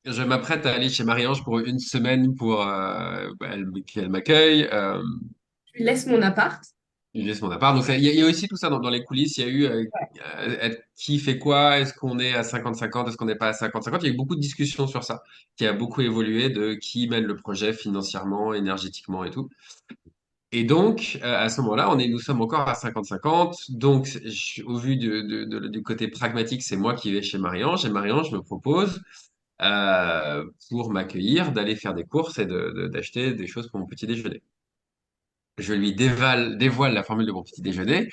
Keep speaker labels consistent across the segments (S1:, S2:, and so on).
S1: Je m'apprête à aller chez Marie-Ange pour une semaine pour qu'elle m'accueille.
S2: Je lui laisse mon appart.
S1: Il laisse mon appart. Donc, il y a aussi tout ça dans les coulisses. Il y a eu qui fait quoi? Est-ce qu'on est à 50-50? Est-ce qu'on n'est pas à 50-50? Il y a eu beaucoup de discussions sur ça, qui a beaucoup évolué de qui mène le projet financièrement, énergétiquement et tout. Et donc, à ce moment-là, nous sommes encore à 50-50. Donc, au vu du côté pragmatique, c'est moi qui vais chez Marie-Ange. Et Marie-Ange me propose, pour m'accueillir, d'aller faire des courses et d'acheter des choses pour mon petit déjeuner. Je lui dévoile la formule de mon petit déjeuner,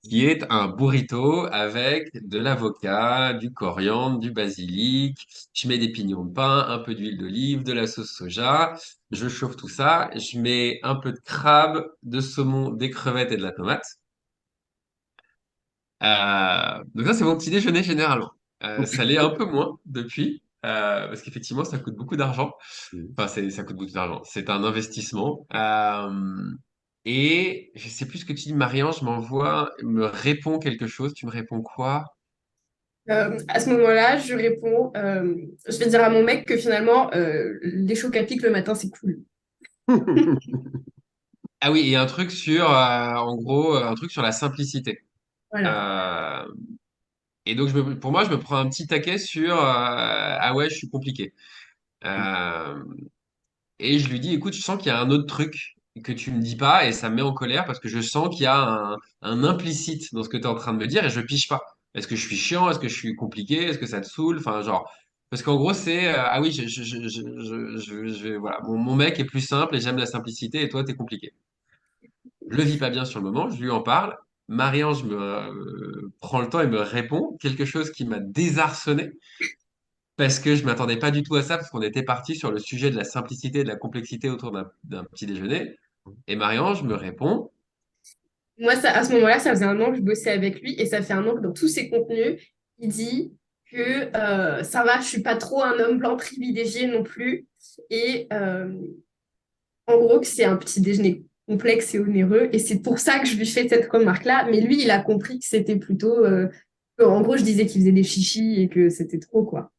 S1: qui est un burrito avec de l'avocat, du coriandre, du basilic. Je mets des pignons de pain, un peu d'huile d'olive, de la sauce soja. Je chauffe tout ça. Je mets un peu de crabe, de saumon, des crevettes et de la tomate. Donc ça, c'est mon petit déjeuner généralement. Ça l'est un peu moins depuis, parce qu'effectivement, ça coûte beaucoup d'argent.
S2: Mhm.
S1: Enfin, ça coûte beaucoup d'argent. C'est un investissement. Et je sais plus ce que tu dis, Marie-Ange me répond quelque chose. Tu me réponds quoi?
S2: À ce moment-là, je réponds, je vais dire à mon mec que finalement, les chocs à pic le matin, c'est cool.
S1: Ah oui, et un truc sur, en gros, un truc sur la simplicité.
S2: Voilà.
S1: Euh, et donc, pour moi, je me prends un petit taquet sur, ah ouais, je suis compliqué. Euh, Et je lui dis, écoute, je sens qu'il y a un autre truc que tu me dis pas et ça me met en colère parce que je sens qu'il y a un implicite dans ce que tu es en train de me dire et je pige pas. Est-ce que je suis chiant? Est-ce que je suis compliqué? Est-ce que ça te saoule? Enfin, genre, parce qu'en gros, c'est, ah oui, voilà, mon mec est plus simple et j'aime la simplicité et toi, t'es compliqué. Je le vis pas bien sur le moment, je lui en parle. Marie-Ange me prend le temps et me répond quelque chose qui m'a désarçonné parce que je m'attendais pas du tout à ça, parce qu'on était parti sur le sujet de la simplicité et de la complexité autour d'un petit déjeuner. Et Marie-Ange me répond,
S2: Moi, ça, à ce moment-là, ça faisait un an que je bossais avec lui et ça fait un an que dans tous ses contenus, il dit que ça va, je suis pas trop un homme blanc privilégié non plus. Et en gros, que c'est un petit déjeuner complexe et onéreux. Et c'est pour ça que je lui fais cette remarque-là. Mais lui, il a compris que c'était plutôt. En gros, je disais qu'il faisait des chichis et que c'était trop, quoi.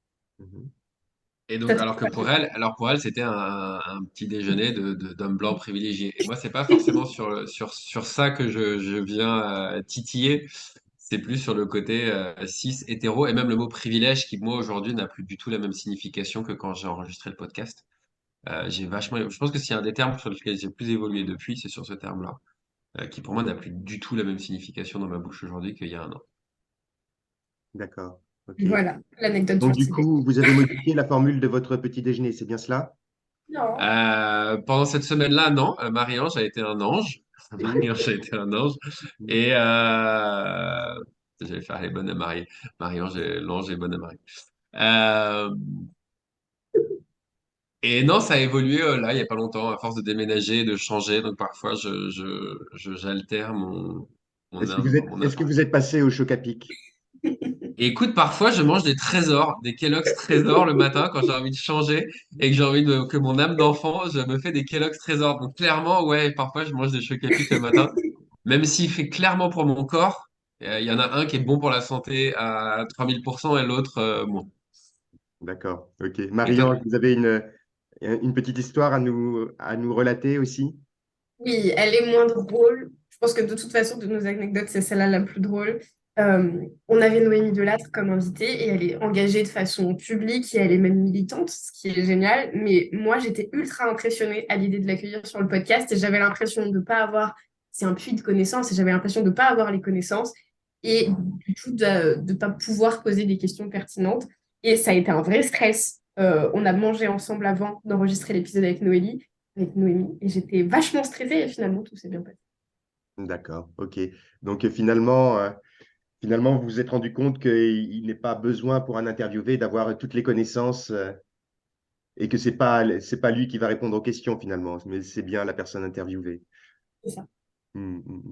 S1: et
S2: Ça
S1: donc,
S2: te-
S1: alors pour elle, c'était un petit déjeuner d'homme blanc privilégié. Et moi, c'est pas forcément sur ça que je viens titiller. C'est plus sur le côté cis, hétéro, et même le mot privilège qui, moi, aujourd'hui, n'a plus du tout la même signification que quand j'ai enregistré le podcast. Je pense que s'il y a un des termes sur lesquels j'ai plus évolué depuis, c'est sur ce terme-là. Qui pour moi n'a plus du tout la même signification dans ma bouche aujourd'hui qu'il y a un an.
S2: D'accord. Ok.
S3: Voilà, l'anecdote sur
S2: Donc,
S3: le
S2: du
S3: petit déjeuner.
S2: coup, vous avez modifié la formule de votre petit déjeuner, c'est bien cela?
S3: Non.
S1: Pendant cette semaine-là, non, Marie-Ange a été un ange. Marie-Ange a été un ange. Et j'allais faire les bonnes à Marie. Marie-Ange, l'ange est bonne à Marie. Euh, et non, ça a évolué là, il n'y a pas longtemps, à force de déménager, de changer. Donc parfois, j'altère mon
S2: Est-ce que
S1: appart.
S2: vous êtes passé au choc à pic?
S1: Et écoute, parfois, je mange des trésors, des Kellogg's trésors le matin quand j'ai envie de changer et que j'ai envie que mon âme d'enfant, je me fais des Kellogg's trésors. Donc, clairement, ouais, parfois, je mange des chocs à pic le matin, même s'il fait clairement pour mon corps. Il y en a un qui est bon pour la santé à 3000% et l'autre, moins.
S2: D'accord. Ok.
S1: Et toi,
S2: Marie-Ange, vous avez une petite histoire à nous relater aussi?
S3: Oui, elle est moins drôle. Je pense que de toute façon, de nos anecdotes, c'est celle-là la plus drôle. On avait Noémie Delattre comme invitée et elle est engagée de façon publique et elle est même militante, ce qui est génial. Mais moi, j'étais ultra impressionnée à l'idée de l'accueillir sur le podcast et j'avais l'impression de ne pas avoir, c'est un puits de connaissances et j'avais l'impression de ne pas avoir les connaissances et du coup de ne pas pouvoir poser des questions pertinentes. Et ça a été un vrai stress. On a mangé ensemble avant d'enregistrer l'épisode avec Noémie. Et j'étais vachement stressée et finalement, tout s'est bien passé.
S2: D'accord. Ok. Donc, finalement, vous vous êtes rendu compte qu'il n'est pas besoin pour un interviewé d'avoir toutes les connaissances et que c'est pas lui qui va répondre aux questions finalement, mais c'est bien la personne interviewée.
S3: C'est ça.
S2: Hmm, hmm, hmm.